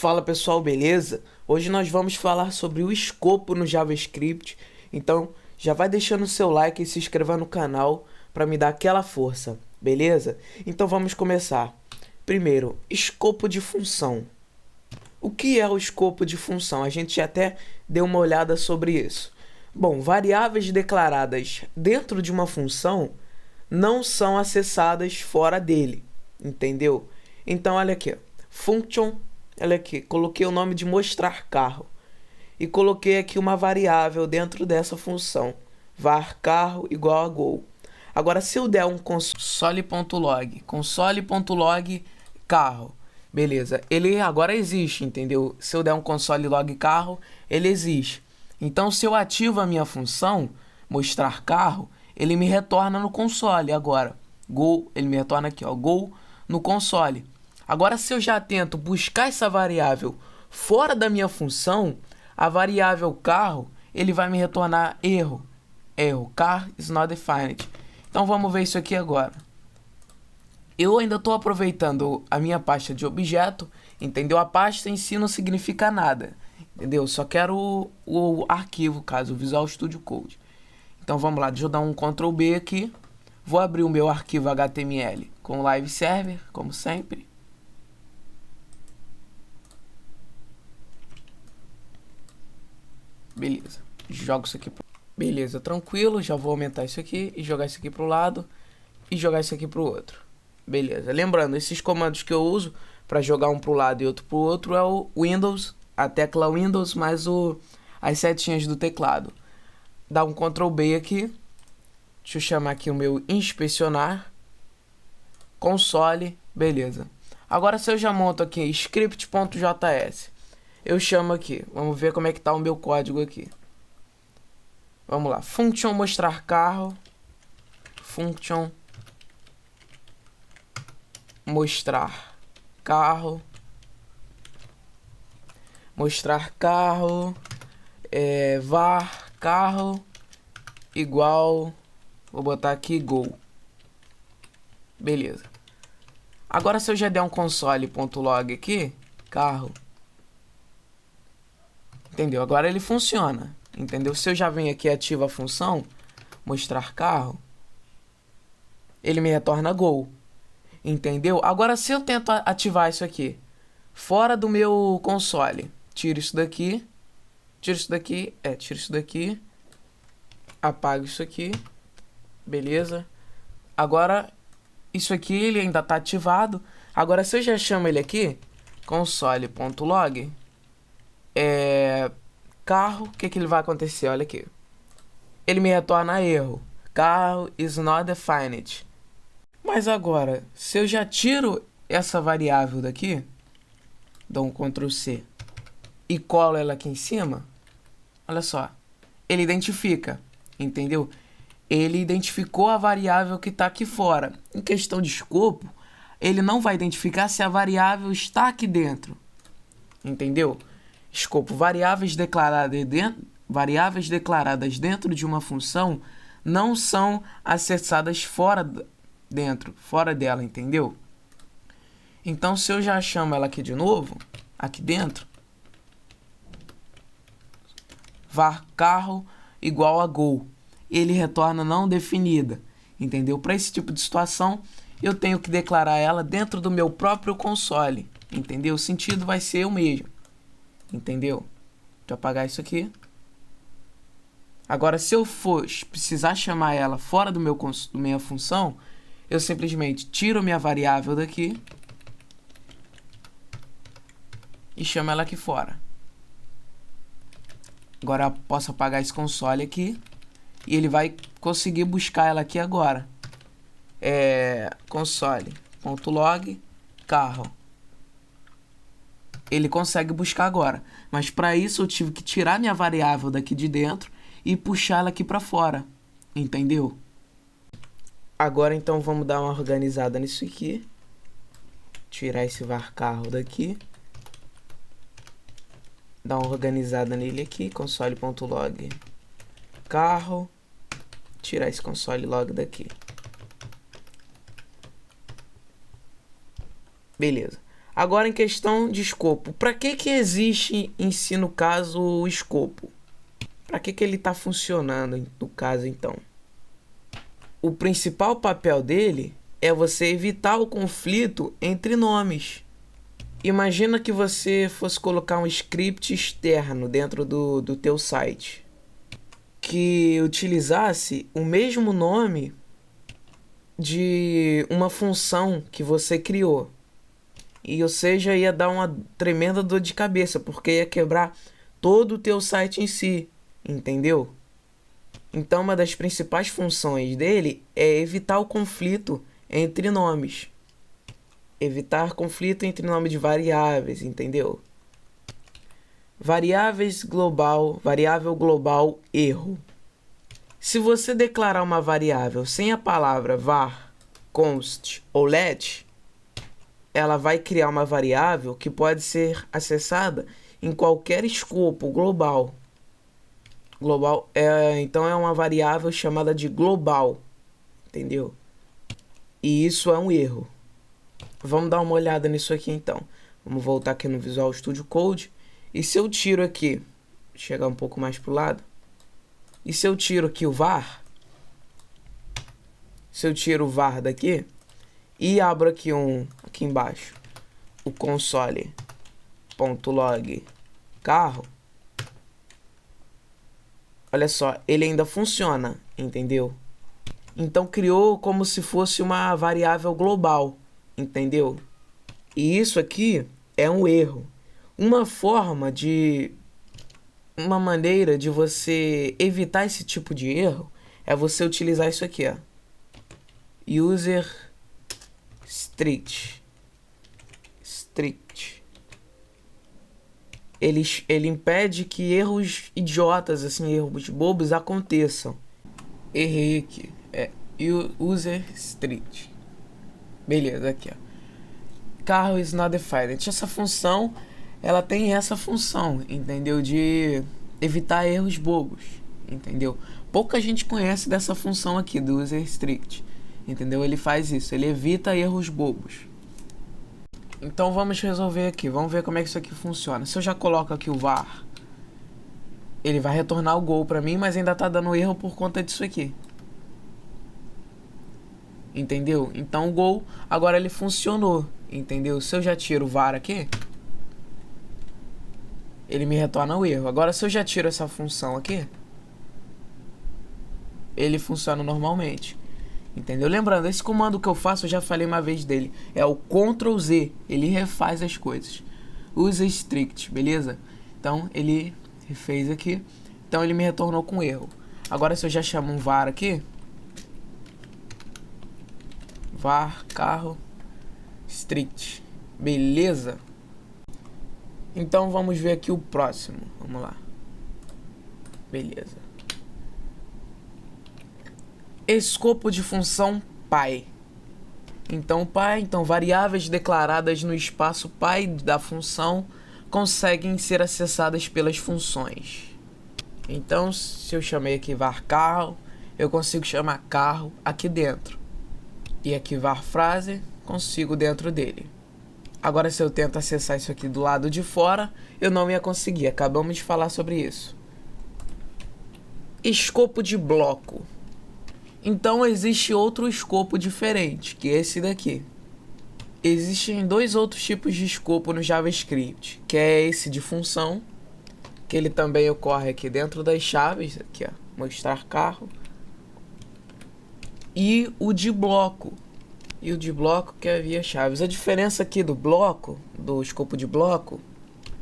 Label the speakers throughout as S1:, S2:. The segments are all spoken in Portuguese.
S1: Fala pessoal, beleza? Hoje nós vamos falar sobre o escopo no JavaScript, então já vai deixando o seu like e se inscreva no canal para me dar aquela força, beleza? Então vamos começar. Primeiro, escopo de função. O que é o escopo de função? A gente já até deu uma olhada sobre isso. Bom, variáveis declaradas dentro de uma função não são acessadas fora dele, entendeu? Então olha aqui, function. Olha aqui, coloquei o nome de mostrar carro e coloquei aqui uma variável dentro dessa função, var carro igual a go. Agora, se eu der um console.log carro, beleza, ele agora existe, entendeu? Se eu der um console.log carro, ele existe. Então, se eu ativo a minha função, mostrar carro, ele me retorna no console agora. Go, ele me retorna aqui, ó, go no console. Agora, se eu já tento buscar essa variável fora da minha função, a variável carro, ele vai me retornar erro. Erro, car is not defined. Então, vamos ver isso aqui agora. Eu ainda estou aproveitando a minha pasta de objeto, entendeu? A pasta em si não significa nada, entendeu? Só quero o arquivo, caso, o Visual Studio Code. Então, vamos lá, deixa eu dar um Ctrl B aqui. Vou abrir o meu arquivo HTML com o Live Server, como sempre. Beleza, jogo isso aqui. Beleza, tranquilo, já vou aumentar isso aqui e jogar isso aqui para o lado e jogar isso aqui para o outro. Beleza, lembrando, esses comandos que eu uso para jogar um para o lado e outro para o outro é o Windows, a tecla Windows mais as setinhas do teclado. Dá um Ctrl B aqui, deixa eu chamar aqui o meu inspecionar, console, beleza. Agora se eu já monto aqui script.js, eu chamo aqui, vamos ver como é que tá o meu código aqui. Vamos lá, function mostrar carro, function mostrar carro, var carro igual, vou botar aqui go. Beleza. Agora se eu já der um console.log aqui, carro, entendeu? Agora ele funciona, entendeu? Se eu já venho aqui e ativo a função, mostrar carro, ele me retorna go, entendeu? Agora se eu tento ativar isso aqui, fora do meu console, tiro isso daqui, apago isso aqui, beleza? Agora, isso aqui ele ainda está ativado. Agora se eu já chamo ele aqui, console.log, carro, o que ele vai acontecer? Olha aqui. Ele me retorna erro. Carro is not defined. Mas agora, se eu já tiro essa variável daqui, dou um Ctrl C e colo ela aqui em cima, olha só, ele identifica, entendeu? Ele identificou a variável que está aqui fora. Em questão de escopo, ele não vai identificar se a variável está aqui dentro, entendeu? Escopo, variáveis declaradas dentro de uma função não são acessadas fora dela, entendeu? Então, se eu já chamo ela aqui de novo, aqui dentro, var carro igual a go, ele retorna não definida, entendeu? Para esse tipo de situação, eu tenho que declarar ela dentro do meu próprio console, entendeu? O sentido vai ser o mesmo, entendeu? Deixa eu apagar isso aqui. Agora, se eu for precisar chamar ela fora do minha função, eu simplesmente tiro minha variável daqui e chamo ela aqui fora. Agora eu posso apagar esse console aqui e ele vai conseguir buscar ela aqui agora. Console.log carro. Ele consegue buscar agora, mas para isso eu tive que tirar minha variável daqui de dentro e puxar ela aqui para fora, entendeu? Agora então vamos dar uma organizada nisso aqui. Tirar esse var carro daqui. Dar uma organizada nele aqui, console.log carro. Tirar esse console log daqui. Beleza. Agora, em questão de escopo, para que existe em si, no caso, o escopo? Para que ele está funcionando, no caso, então? O principal papel dele é você evitar o conflito entre nomes. Imagina que você fosse colocar um script externo dentro do teu site que utilizasse o mesmo nome de uma função que você criou. E, ou seja, ia dar uma tremenda dor de cabeça, porque ia quebrar todo o teu site em si, entendeu? Então, uma das principais funções dele é evitar o conflito entre nomes. Evitar conflito entre nomes de variáveis, entendeu? Variável global, erro. Se você declarar uma variável sem a palavra var, const ou let, ela vai criar uma variável que pode ser acessada em qualquer escopo global. Então é uma variável chamada de global, entendeu? E isso é um erro. Vamos dar uma olhada nisso aqui então. Vamos voltar aqui no Visual Studio Code. E se eu tiro aqui, chegar um pouco mais pro lado. E se eu tiro aqui o var, se eu tiro o var daqui e abro aqui aqui embaixo, o console.log carro, olha só, ele ainda funciona, entendeu? Então criou como se fosse uma variável global, entendeu? E isso aqui é um erro. Uma maneira de você evitar esse tipo de erro é você utilizar isso aqui, ó. User strict. Ele impede que erros idiotas, assim, erros bobos aconteçam. Errei aqui. É user strict. Beleza, aqui, ó. Carro is not defined. Essa função, ela tem essa função, entendeu? De evitar erros bobos, entendeu? Pouca gente conhece dessa função aqui do user strict, entendeu? Ele faz isso, ele evita erros bobos. Então vamos resolver aqui, vamos ver como é que isso aqui funciona. Se eu já coloco aqui o var, ele vai retornar o gol pra mim, mas ainda tá dando erro por conta disso aqui. Entendeu? Então o gol, agora ele funcionou, entendeu? Se eu já tiro o var aqui, ele me retorna o erro. Agora se eu já tiro essa função aqui, ele funciona normalmente. Entendeu? Lembrando, esse comando que eu faço, eu já falei uma vez dele, é o Ctrl Z, ele refaz as coisas. Usa strict, beleza? Então ele refez aqui, então ele me retornou com erro. Agora se eu já chamo um var aqui, var carro strict, beleza? Então vamos ver aqui o próximo, vamos lá. Beleza. Escopo de função pi. Então variáveis declaradas no espaço pi da função conseguem ser acessadas pelas funções. Então se eu chamei aqui var carro, eu consigo chamar carro aqui dentro. E aqui var frase, consigo dentro dele. Agora se eu tento acessar isso aqui do lado de fora, eu não ia conseguir, acabamos de falar sobre isso. Escopo de bloco. Então existe outro escopo diferente, que é esse daqui. Existem dois outros tipos de escopo no JavaScript, que é esse de função, que ele também ocorre aqui dentro das chaves, aqui ó, mostrar carro, e o de bloco. E o de bloco que é via chaves. A diferença aqui do bloco, do escopo de bloco,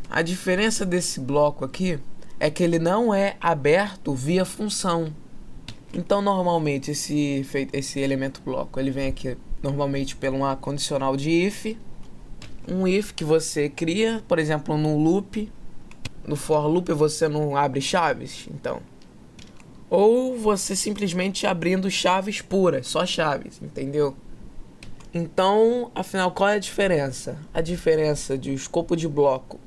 S1: a diferença desse bloco aqui é que ele não é aberto via função. Então normalmente esse elemento bloco, ele vem aqui normalmente pelo uma condicional de if, um if que você cria, por exemplo, no loop, no for loop você não abre chaves, então, ou você simplesmente abrindo chaves puras, só chaves, entendeu? Então, afinal, qual é a diferença? A diferença de escopo de bloco.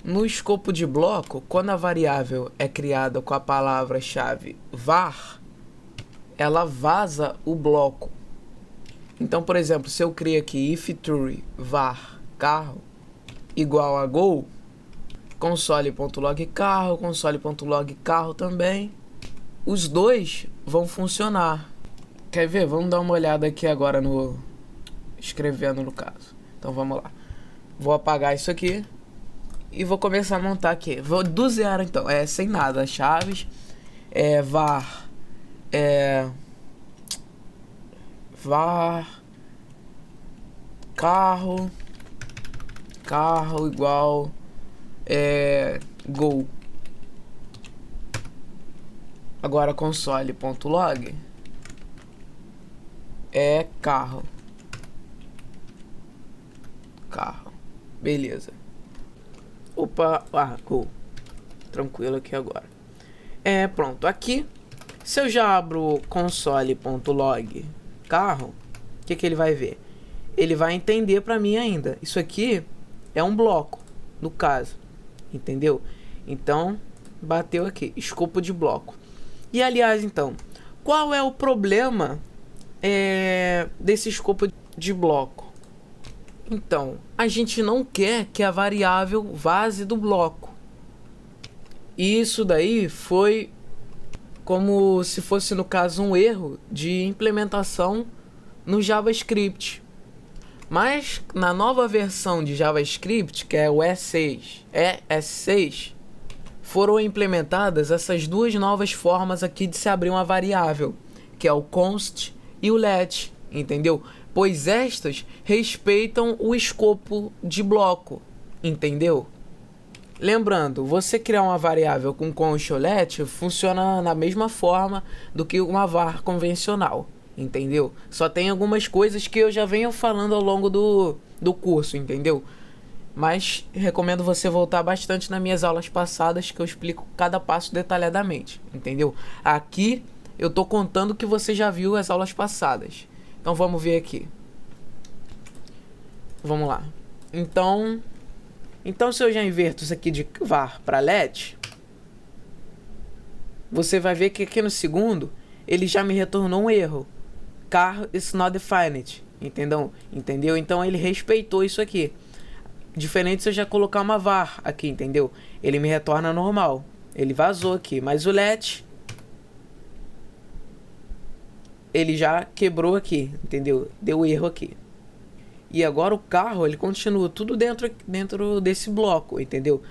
S1: No escopo de bloco, quando a variável é criada com a palavra-chave var, ela vaza o bloco. Então, por exemplo, se eu criar aqui if true var carro igual a go, console.log carro, console.log carro também. Os dois vão funcionar. Quer ver? Vamos dar uma olhada aqui agora no... escrevendo no caso. Então vamos lá. Vou apagar isso aqui e vou começar a montar aqui. Vou do zero então, sem nada, chaves, var, var carro igual go. Agora console.log carro. Beleza. Opa, go. Tranquilo aqui agora. Pronto, aqui se eu já abro console.log carro, o que ele vai ver? Ele vai entender para mim ainda. Isso aqui é um bloco, no caso, entendeu? Então, bateu aqui, escopo de bloco. E aliás, então, qual é o problema desse escopo de bloco? Então, a gente não quer que a variável vaze do bloco. Isso daí foi como se fosse, no caso, um erro de implementação no JavaScript. Mas na nova versão de JavaScript, que é o ES6, foram implementadas essas duas novas formas aqui de se abrir uma variável, que é o const e o let, entendeu? Pois estas respeitam o escopo de bloco, entendeu? Lembrando, você criar uma variável com const ou let funciona na mesma forma do que uma var convencional, entendeu? Só tem algumas coisas que eu já venho falando ao longo do curso, entendeu? Mas recomendo você voltar bastante nas minhas aulas passadas, que eu explico cada passo detalhadamente, entendeu? Aqui eu tô contando que você já viu as aulas passadas. Então vamos ver aqui. Vamos lá. Então se eu já inverto isso aqui de var para let, você vai ver que aqui no segundo ele já me retornou um erro. Car is not defined, entendeu? Então ele respeitou isso aqui. Diferente se eu já colocar uma var aqui, entendeu? Ele me retorna normal. Ele vazou aqui, mas o let ele já quebrou aqui, entendeu? Deu erro aqui. E agora o carro, ele continua tudo dentro desse bloco, entendeu?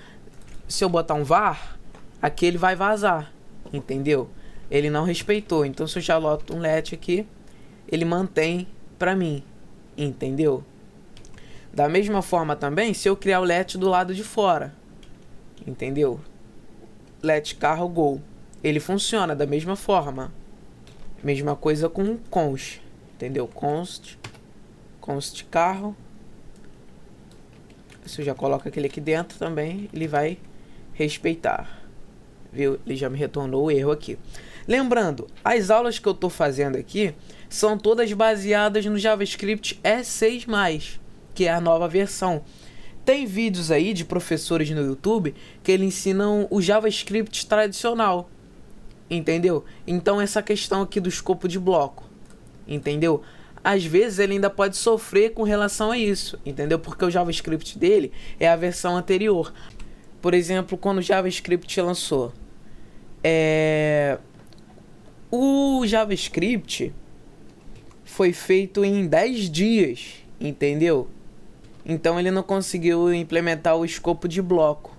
S1: Se eu botar um var, aqui ele vai vazar, entendeu? Ele não respeitou. Então se eu já loto um let aqui, ele mantém pra mim, entendeu? Da mesma forma também, se eu criar o let do lado de fora, entendeu? Let carro go, ele funciona da mesma forma. Mesma coisa com const, entendeu? Const carro. Se eu já coloco aquele aqui dentro também, ele vai respeitar. Viu? Ele já me retornou o erro aqui. Lembrando, as aulas que eu estou fazendo aqui são todas baseadas no JavaScript E6+, que é a nova versão. Tem vídeos aí de professores no YouTube que eles ensinam o JavaScript tradicional, entendeu? Então essa questão aqui do escopo de bloco, entendeu? Às vezes ele ainda pode sofrer com relação a isso, entendeu? Porque o JavaScript dele é a versão anterior. Por exemplo, quando o JavaScript lançou, o JavaScript foi feito em 10 dias, entendeu? Então ele não conseguiu implementar o escopo de bloco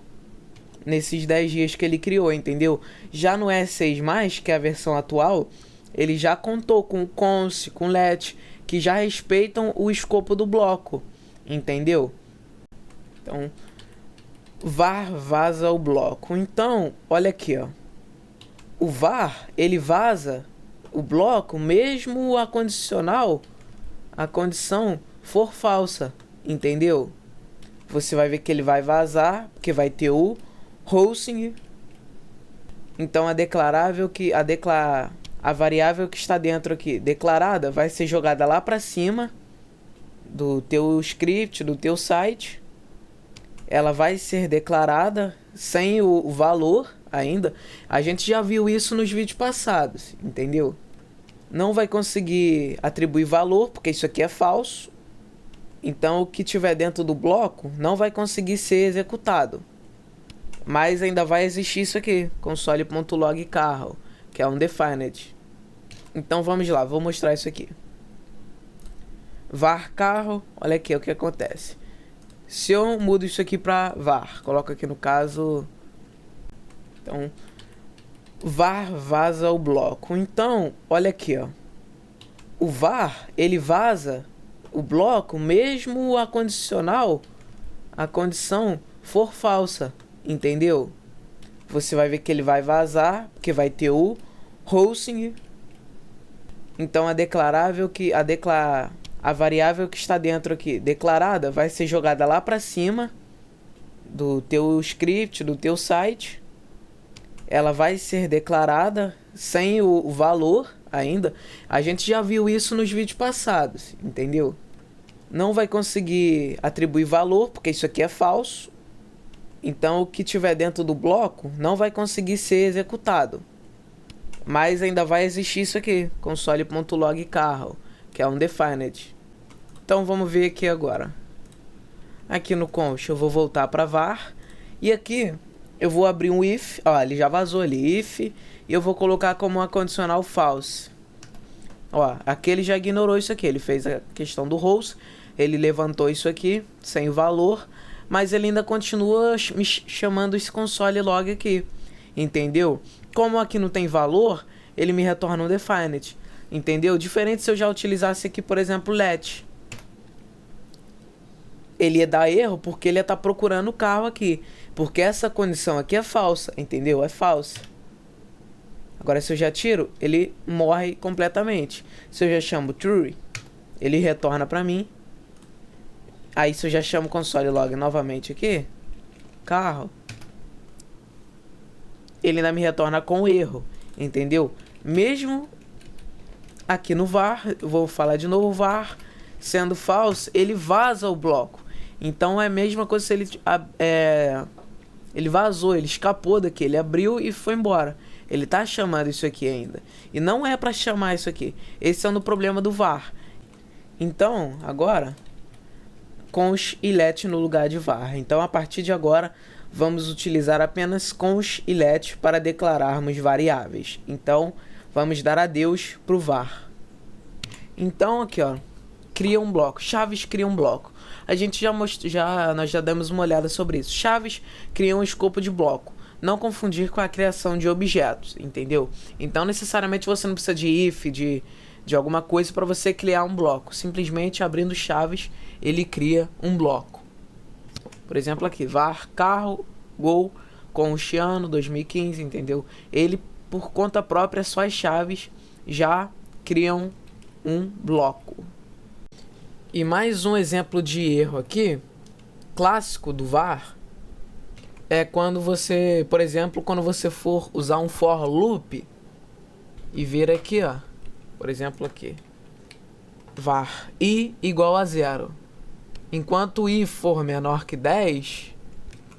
S1: nesses 10 dias que ele criou, entendeu? Já no E6+, que é a versão atual, ele já contou com const, com let, que já respeitam o escopo do bloco, entendeu? Então, var vaza o bloco. Então, olha aqui, ó. O var, ele vaza o bloco mesmo a condição for falsa, entendeu? Você vai ver que ele vai vazar, porque vai ter o hosting. Então a variável que está dentro aqui declarada vai ser jogada lá para cima do teu script, do teu site. Ela vai ser declarada sem o valor ainda. A gente já viu isso nos vídeos passados, entendeu? Não vai conseguir atribuir valor, porque isso aqui é falso. Então o que tiver dentro do bloco não vai conseguir ser executado. Mas ainda vai existir isso aqui, console.log carro, que é undefined. Então vamos lá, vou mostrar isso aqui. Var carro, olha aqui o que acontece. Se eu mudo isso aqui para var, coloco aqui no caso, então var vaza o bloco. Então, olha aqui, ó. O var, ele vaza o bloco mesmo a condicional, a condição for falsa, entendeu? Você vai ver que ele vai vazar, porque vai ter o hosting. Então a declarável que a variável que está dentro aqui declarada vai ser jogada lá para cima do teu script, do teu site. Ela vai ser declarada sem o valor ainda. A gente já viu isso nos vídeos passados, entendeu? Não vai conseguir atribuir valor, porque isso aqui é falso. Então o que tiver dentro do bloco não vai conseguir ser executado. Mas ainda vai existir isso aqui, console.log carro, que é undefined. Então vamos ver aqui agora. Aqui no const eu vou voltar para var. E aqui eu vou abrir um if. Ó, ele já vazou ali, if. E eu vou colocar como uma condicional false. Ó, aqui ele já ignorou isso aqui. Ele fez a questão do host. Ele levantou isso aqui, sem o valor. Mas ele ainda continua me chamando esse console log aqui. Entendeu? Como aqui não tem valor, ele me retorna um undefined. Entendeu? Diferente se eu já utilizasse aqui, por exemplo, let. Ele ia dar erro porque ele ia estar procurando o carro aqui. Porque essa condição aqui é falsa, entendeu? É falsa. Agora se eu já tiro, ele morre completamente. Se eu já chamo true, ele retorna para mim. Aí se eu já chamo console log novamente aqui, carro, ele ainda me retorna com erro, entendeu? Mesmo aqui no var, eu vou falar de novo, var sendo false, ele vaza o bloco. Então é a mesma coisa se ele vazou, ele escapou daqui, ele abriu e foi embora. Ele tá chamando isso aqui ainda. E não é para chamar isso aqui. Esse é o problema do var. Então, agora, const e let no lugar de var. Então, a partir de agora, vamos utilizar apenas const e let para declararmos variáveis. Então, vamos dar adeus pro var. Então, aqui, ó, cria um bloco. Chaves cria um bloco. A gente nós já demos uma olhada sobre isso. Chaves cria um escopo de bloco. Não confundir com a criação de objetos, entendeu? Então, necessariamente, você não precisa de if, de alguma coisa para você criar um bloco. Simplesmente abrindo chaves, ele cria um bloco. Por exemplo, aqui, var carro, gol, const ano 2015, entendeu? Ele, por conta própria, só as chaves já criam um bloco. E mais um exemplo de erro aqui, clássico do var, é quando você, por exemplo, quando você for usar um for loop e vir aqui, ó, por exemplo aqui, var i igual a 0. Enquanto i for menor que 10,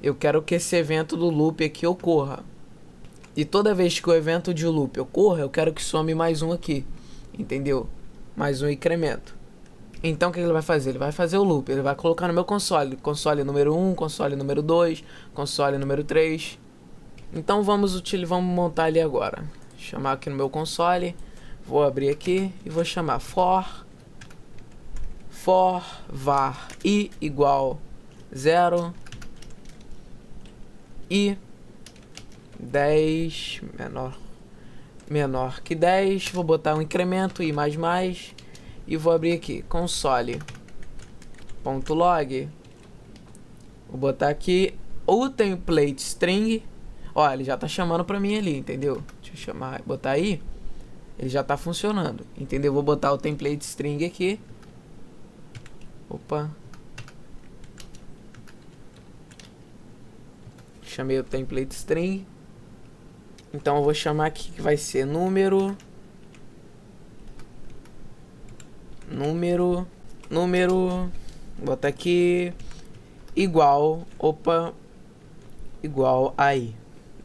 S1: eu quero que esse evento do loop aqui ocorra. E toda vez que o evento de loop ocorra, eu quero que some mais um aqui, entendeu? Mais um incremento. Então o que ele vai fazer? Ele vai fazer o loop, ele vai colocar no meu console, console número 1, console número 2, console número 3. Então vamos montar ali agora. Vou chamar aqui no meu console, vou abrir aqui e vou chamar for var i igual 0 e 10 menor que 10. Vou botar um incremento i mais. E vou abrir aqui, console.log. Vou botar aqui o template string. Ó, ele já tá chamando pra mim ali, entendeu? Deixa eu botar aí. Ele já tá funcionando, entendeu? Vou botar o template string aqui. Opa. Chamei o template string. Então eu vou chamar aqui que vai ser número, bota aqui igual a i.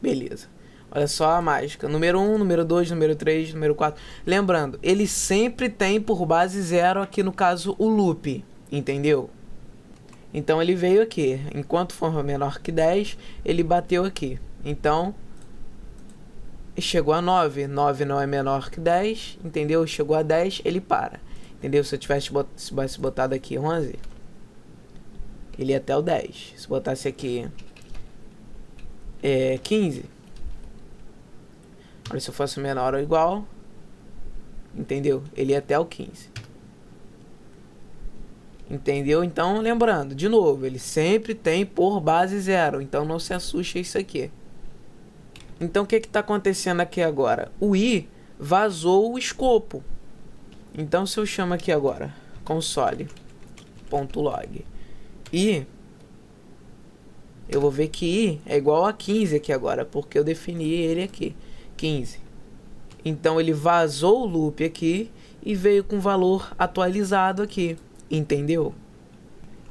S1: Beleza. Olha só a mágica. Número 1, número 2, número 3, número 4. Lembrando, ele sempre tem por base 0 aqui no caso o loop. entendeu? Então ele veio aqui, enquanto for menor que 10, ele bateu aqui. Então, chegou a 9, 9 não é menor que 10, entendeu? Chegou a 10, ele para, entendeu? Se eu tivesse botado aqui 11, ele ia até o 10. Se botasse aqui 15, olha, se eu fosse menor ou igual, entendeu? Ele ia até o 15. Entendeu? Então, lembrando, de novo, ele sempre tem por base 0. Então, não se assuste a isso aqui. Então, o que está acontecendo aqui agora? O i vazou o escopo. Então, se eu chamo aqui agora, console.log, i, eu vou ver que i é igual a 15 aqui agora, porque eu defini ele aqui, 15. Então, ele vazou o loop aqui e veio com valor atualizado aqui. Entendeu?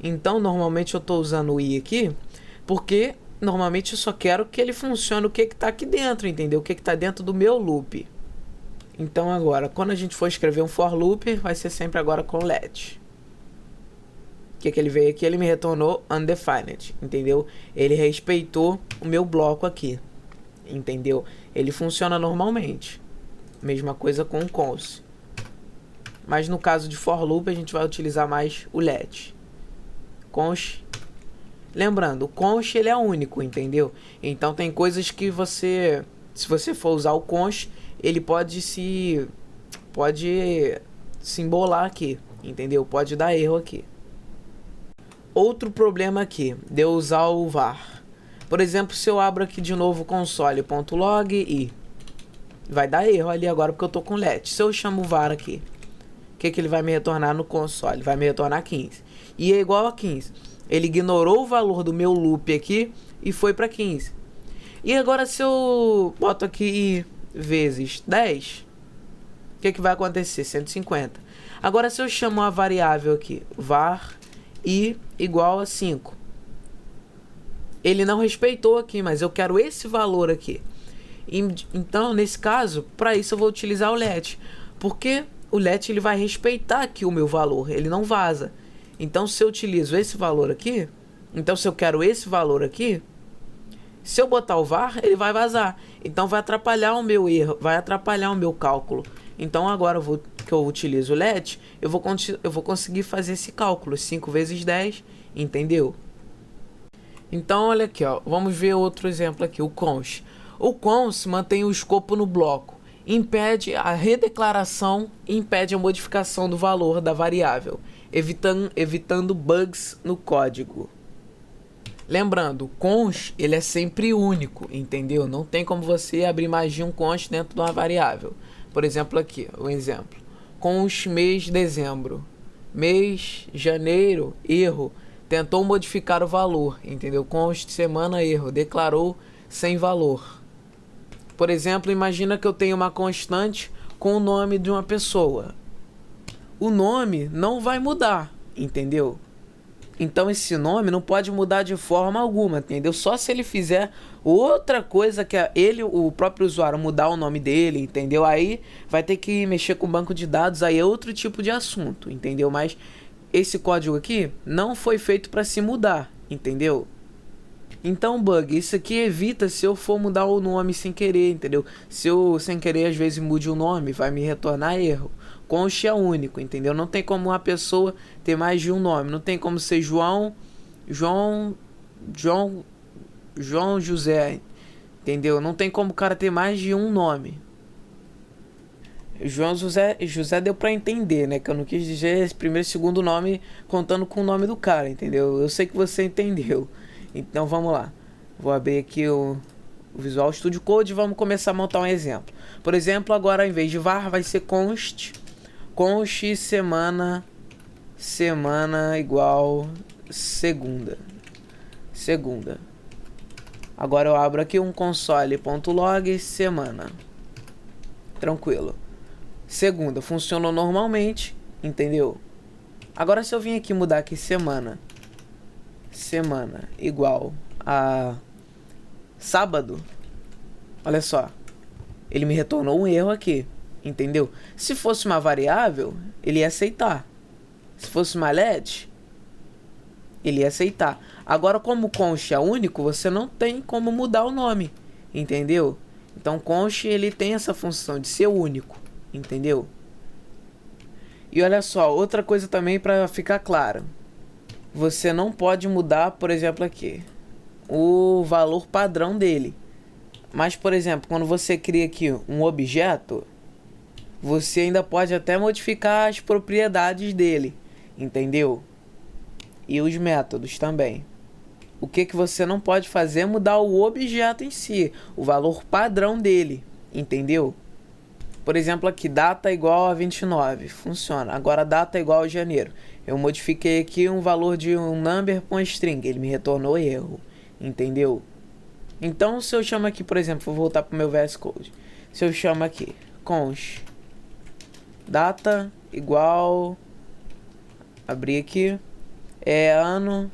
S1: Então, normalmente eu estou usando o i aqui, porque normalmente eu só quero que ele funcione o que está aqui dentro, entendeu? O que está dentro do meu loop. Então, agora, quando a gente for escrever um for loop, vai ser sempre agora com let. O que ele veio aqui? Ele me retornou undefined, entendeu? Ele respeitou o meu bloco aqui, entendeu? Ele funciona normalmente. Mesma coisa com o const. Mas no caso de for loop, a gente vai utilizar mais o let. Const. Lembrando, o const ele é único, entendeu? Então tem coisas que você, se você for usar o const, ele pode se embolar aqui, entendeu? Pode dar erro aqui. Outro problema aqui, de eu usar o var. Por exemplo, se eu abro aqui de novo console.log e vai dar erro ali agora porque eu tô com let. Se eu chamo o var aqui, o que ele vai me retornar no console? Vai me retornar 15. E é igual a 15. Ele ignorou o valor do meu loop aqui e foi para 15. E agora se eu boto aqui vezes 10, o que vai acontecer? 150. Agora se eu chamo a variável aqui, var i igual a 5. Ele não respeitou aqui, mas eu quero esse valor aqui. Então, nesse caso, para isso eu vou utilizar o let. Porque o let ele vai respeitar aqui o meu valor, ele não vaza. Então, se eu utilizo esse valor aqui, então se eu quero esse valor aqui, se eu botar o var, ele vai vazar. Então, vai atrapalhar o meu erro, vai atrapalhar o meu cálculo. Então, agora que eu utilizo o let, eu vou conseguir fazer esse cálculo, 5 vezes 10, entendeu? Então, olha aqui, ó, vamos ver outro exemplo aqui, o const. O const mantém o escopo no bloco, impede a redeclaração e impede a modificação do valor da variável, evitando bugs no código. Lembrando, o const ele é sempre único, entendeu? Não tem como você abrir mais de um const dentro de uma variável. Por exemplo aqui, o exemplo. Const mês de dezembro. Mês, janeiro, erro. Tentou modificar o valor, entendeu? Const semana, erro. Declarou sem valor. Por exemplo, imagina que eu tenho uma constante com o nome de uma pessoa. O nome não vai mudar, entendeu? Então esse nome não pode mudar de forma alguma, entendeu? Só se ele fizer outra coisa que o próprio usuário mudar o nome dele, entendeu? Aí vai ter que mexer com o banco de dados, aí é outro tipo de assunto, entendeu? Mas esse código aqui não foi feito para se mudar, entendeu? Então, bug, isso aqui evita se eu for mudar o nome sem querer, entendeu? Se eu, sem querer, às vezes mude o nome, vai me retornar erro. Const é único, entendeu? Não tem como uma pessoa ter mais de um nome. Não tem como ser João José, entendeu? Não tem como o cara ter mais de um nome. João José deu pra entender, né? Que eu não quis dizer esse primeiro e segundo nome contando com o nome do cara, entendeu? Eu sei que você entendeu. Então vamos lá. Vou abrir aqui o Visual Studio Code e vamos começar a montar um exemplo. Por exemplo, agora em vez de var vai ser const semana igual segunda. Agora eu abro aqui um console.log semana. Tranquilo. Segunda funcionou normalmente, entendeu? Agora se eu vim aqui mudar aqui semana igual a sábado, olha só, ele me retornou um erro aqui, entendeu? Se fosse uma variável, ele ia aceitar. Se fosse uma let, Ele ia aceitar. Agora, como o const é único, você não tem como mudar o nome, entendeu? Então, const ele tem essa função de ser único, entendeu? E olha só, outra coisa também para ficar claro. Você não pode mudar, por exemplo, aqui, o valor padrão dele. Mas, por exemplo, quando você cria aqui um objeto, você ainda pode até modificar as propriedades dele, entendeu? E os métodos também. O que você não pode fazer é mudar o objeto em si, o valor padrão dele, entendeu? Por exemplo, aqui, data igual a 29, funciona. Agora, data igual a janeiro. Eu modifiquei aqui um valor de um number com string, ele me retornou erro, entendeu? Então, se eu chamo aqui, por exemplo, vou voltar para o meu VS Code. Se eu chamo aqui, const data igual, abrir aqui, ano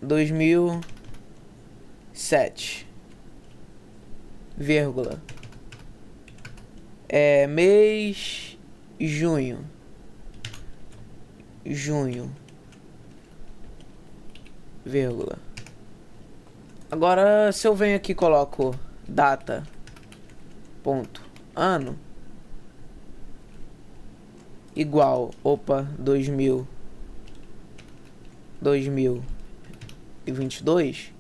S1: 2007, vírgula, mês junho, vírgula. Agora, se eu venho aqui e coloco data, ponto, ano, igual, 2022,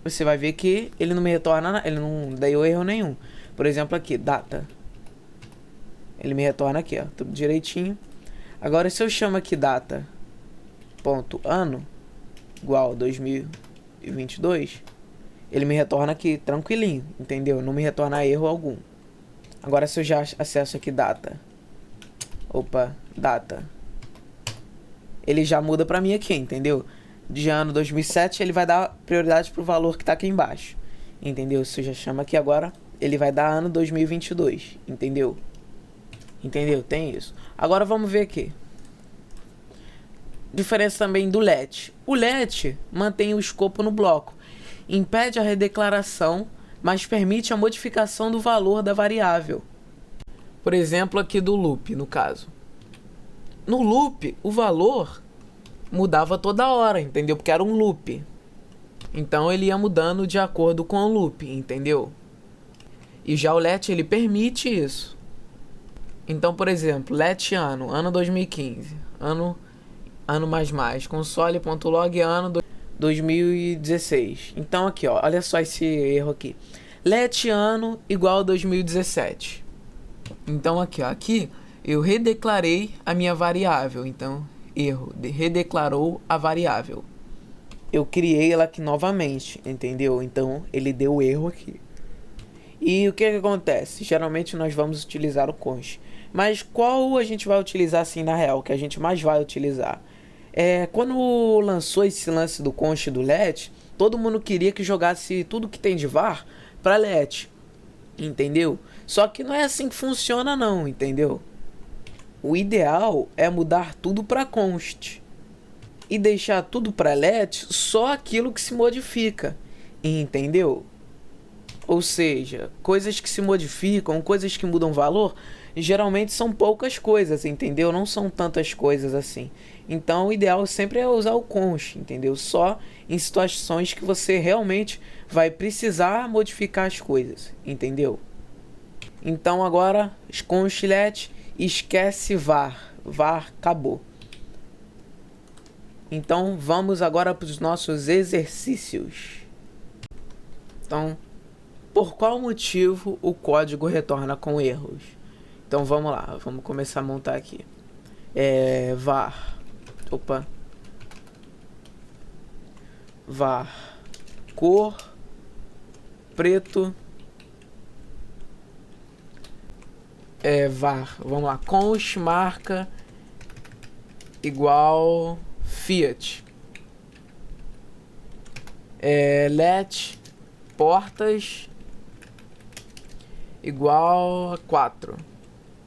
S1: você vai ver que ele não me retorna, ele não deu erro nenhum. Por exemplo, aqui, data, ele me retorna aqui, ó, tudo direitinho. Agora, se eu chamo aqui data, ponto, ano, igual 2022, ele me retorna aqui tranquilinho, entendeu? Não me retorna erro algum. Agora, se eu já acesso aqui data, data, ele já muda pra mim aqui, entendeu? De ano 2007, ele vai dar prioridade pro valor que tá aqui embaixo, entendeu? Se eu já chamo aqui agora, ele vai dar ano 2022, entendeu? Entendeu? Tem isso. Agora vamos ver aqui. Diferença também do let. O let mantém o escopo no bloco, impede a redeclaração, mas permite a modificação do valor da variável. Por exemplo, aqui do loop, no caso. No loop, o valor mudava toda hora, entendeu? Porque era um loop. Então ele ia mudando de acordo com o loop, entendeu? E já o let, ele permite isso. Então, por exemplo, let ano 2015, ano console.log ano 2016. Então aqui, ó, olha só esse erro aqui. Let ano igual a 2017. Então aqui, ó, aqui eu redeclarei a minha variável. Então, erro, redeclarou a variável. Eu criei ela aqui novamente, entendeu? Então, ele deu erro aqui. E o que acontece? Geralmente nós vamos utilizar o const. Mas qual a gente vai utilizar assim na real? Que a gente mais vai utilizar? Quando lançou esse lance do const do let, todo mundo queria que jogasse tudo que tem de var para let, entendeu? Só que não é assim que funciona não, entendeu? O ideal é mudar tudo para const e deixar tudo para let só aquilo que se modifica, entendeu? Ou seja, coisas que se modificam, coisas que mudam valor, geralmente são poucas coisas, entendeu? Não são tantas coisas assim. Então, o ideal sempre é usar o const, entendeu? Só em situações que você realmente vai precisar modificar as coisas, entendeu? Então, agora, const let, esquece var. var, acabou. Então, vamos agora para os nossos exercícios. Então, por qual motivo o código retorna com erros? Então vamos lá, vamos começar a montar aqui. Var cor preto, var, vamos lá, const marca igual Fiat, let portas igual a 4.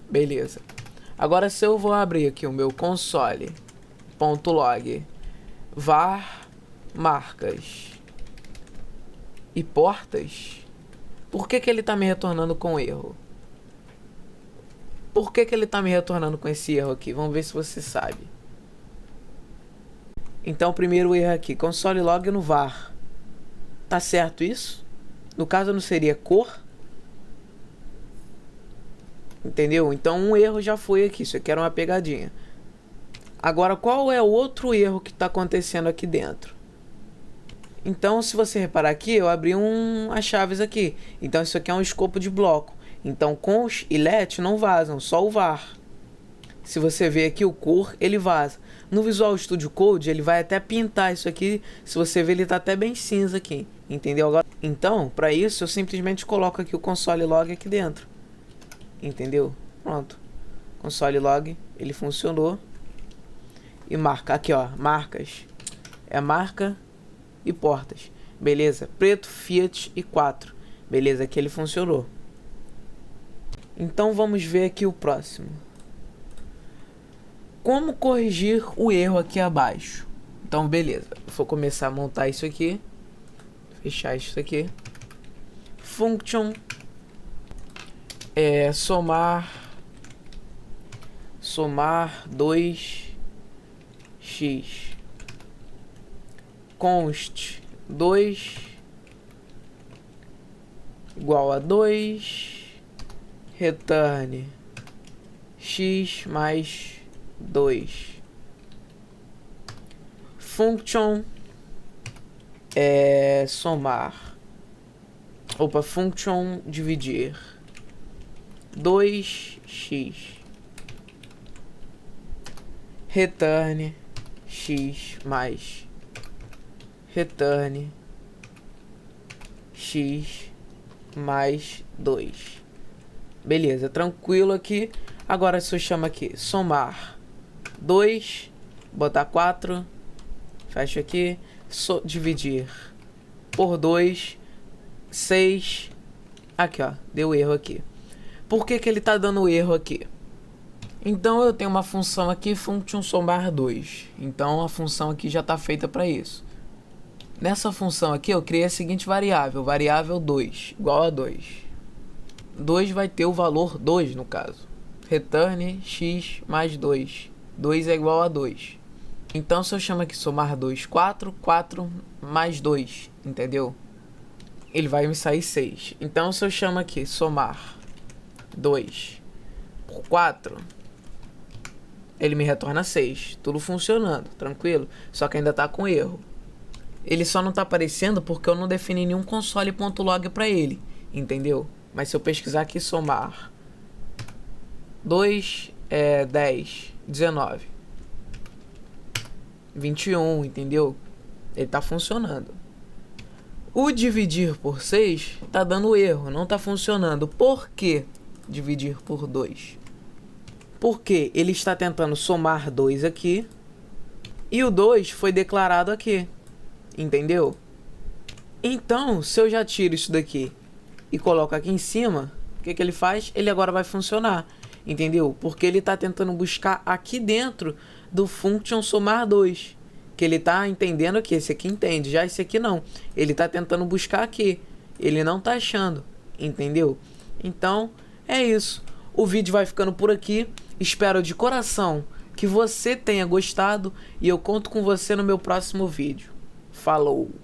S1: Beleza. Agora se eu vou abrir aqui o meu console.log var marcas e portas, por que ele está me retornando com erro? Por que ele está me retornando com esse erro aqui? Vamos ver se você sabe. Então o primeiro erro aqui, console log no var. Tá certo isso? No caso não seria cor? Entendeu? Então um erro já foi aqui, isso aqui era uma pegadinha. Agora qual é o outro erro que está acontecendo aqui dentro? Então se você reparar aqui, eu abri as chaves aqui. Então isso aqui é um escopo de bloco. Então const e let não vazam, só o var. Se você ver aqui o cor, ele vaza. No Visual Studio Code ele vai até pintar isso aqui. Se você ver, ele está até bem cinza aqui. Entendeu? Agora, então para isso eu simplesmente coloco aqui o console log aqui dentro. Entendeu? Pronto. Console log, ele funcionou. E marca, aqui ó, marcas. É marca e portas. Beleza? Preto, Fiat e 4. Beleza, aqui ele funcionou. Então vamos ver aqui o próximo. Como corrigir o erro aqui abaixo? Então beleza, vou começar a montar isso aqui. Fechar isso aqui. Function somar 2x const 2 igual a 2 return x mais 2 function function dividir 2x return x mais return x mais 2. Beleza, tranquilo aqui. Agora se eu chamo aqui somar 2, botar 4, fecha aqui, dividir por 2, 6. Aqui ó, deu erro aqui. Por que ele tá dando erro aqui? Então eu tenho uma função aqui, function somar 2. Então a função aqui já está feita para isso. Nessa função aqui eu criei a seguinte variável, variável 2, igual a 2. 2 vai ter o valor 2 no caso. Return x mais 2. 2 é igual a 2. Então se eu chamo aqui somar 2, 4, 4 mais 2, entendeu? Ele vai me sair 6. Então se eu chamo aqui somar 2 por 4, ele me retorna 6. Tudo funcionando, tranquilo. Só que ainda está com erro. Ele só não está aparecendo porque eu não defini nenhum console.log para ele, entendeu? Mas se eu pesquisar aqui somar 2 é 10, 19, 21, entendeu? Ele está funcionando. O dividir por 6 está dando erro, não está funcionando. Por que dividir por 2? Porque ele está tentando somar 2 aqui e o 2 foi declarado aqui, entendeu? Então, se eu já tiro isso daqui e coloco aqui em cima, o que ele faz? Ele agora vai funcionar, entendeu? Porque ele está tentando buscar aqui dentro do function somar 2. Que ele está entendendo aqui, esse aqui entende, já esse aqui não. Ele está tentando buscar aqui, ele não está achando, entendeu? Então, é isso. O vídeo vai ficando por aqui. Espero de coração que você tenha gostado e eu conto com você no meu próximo vídeo. Falou!